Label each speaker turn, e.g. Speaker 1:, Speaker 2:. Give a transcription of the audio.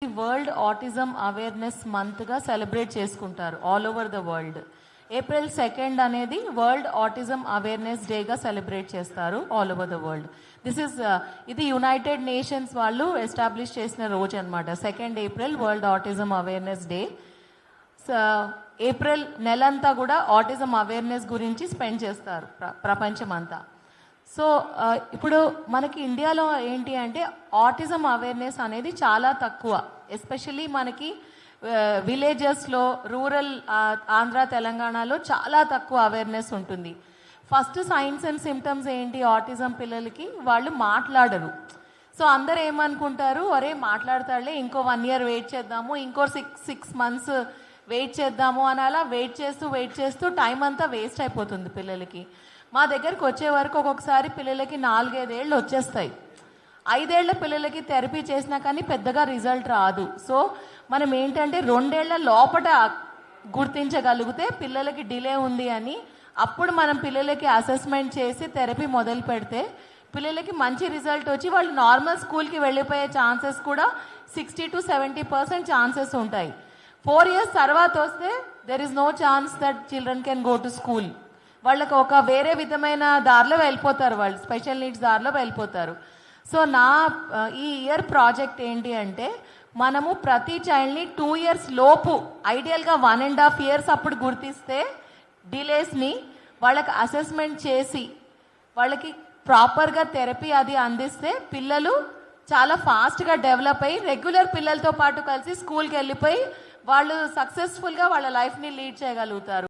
Speaker 1: World autism awareness మంత్గా celebrate చేసుకుంటారు all over the world. April 2nd అనేది world autism awareness డేగా celebrate చేస్తారు all over the world. ఇది United nations వాళ్ళు establish చేసిన రోజు అనమాట. 2nd April world autism awareness day. April నెలంతా కూడా ఆటిజం అవేర్నెస్ గురించి స్పెండ్ చేస్తారు ప్రపంచమంతా. సో ఇప్పుడు మనకి ఇండియాలో ఏంటి అంటే ఆటిజం అవేర్నెస్ అనేది చాలా తక్కువ, ఎస్పెషల్లీ మనకి విలేజెస్లో, రూరల్ ఆంధ్ర తెలంగాణలో చాలా తక్కువ అవేర్నెస్ ఉంటుంది. ఫస్ట్ సైన్స్ అండ్ సిమ్టమ్స్ ఏంటి ఆటిజం పిల్లలకి, వాళ్ళు మాట్లాడరు. సో అందరు ఏమనుకుంటారు, అరే మాట్లాడతాడులే, ఇంకో 1 year వెయిట్ చేద్దాము, ఇంకో 6 months వెయిట్ చేద్దాము అని అలా వెయిట్ చేస్తూ టైం అంతా వేస్ట్ అయిపోతుంది పిల్లలకి. మా దగ్గరికి వచ్చే వరకు ఒక్కొక్కసారి పిల్లలకి 4-5 ఏళ్ళు వచ్చేస్తాయి. 5 ఏళ్ల పిల్లలకి థెరపీ చేసినా కానీ పెద్దగా రిజల్ట్ రాదు. సో మనం ఏంటంటే 2 ఏళ్ల లోపల గుర్తించగలిగితే పిల్లలకి డిలే ఉంది అని, అప్పుడు మనం పిల్లలకి అసెస్మెంట్ చేసి థెరపీ మొదలు పెడితే పిల్లలకి మంచి రిజల్ట్ వచ్చి వాళ్ళు నార్మల్ స్కూల్కి వెళ్ళిపోయే ఛాన్సెస్ కూడా 60 to 70% ఛాన్సెస్ ఉంటాయి. 4 years తర్వాత వస్తే there is no chance that children can go to school. వాళ్ళకి ఒక వేరే విధమైన దారిలో వెళ్ళిపోతారు, వాళ్ళు స్పెషల్ నీడ్స్ దారిలో వెళ్ళిపోతారు. సో ఈ ఇయర్ ప్రాజెక్ట్ ఏంటి అంటే, మనము ప్రతి చైల్డ్ని 2 years లోపు, ఐడియల్గా 1.5 years అప్పుడు గుర్తిస్తే డిలేస్ని వాళ్ళకి అసెస్మెంట్ చేసి వాళ్ళకి ప్రాపర్గా థెరపీ అది అందిస్తే పిల్లలు చాలా ఫాస్ట్గా డెవలప్ అయ్యి రెగ్యులర్ పిల్లలతో పాటు కలిసి స్కూల్కి వెళ్ళిపోయి వాళ్ళు సక్సెస్ఫుల్గా వాళ్ళ లైఫ్ని లీడ్ చేయగలుగుతారు.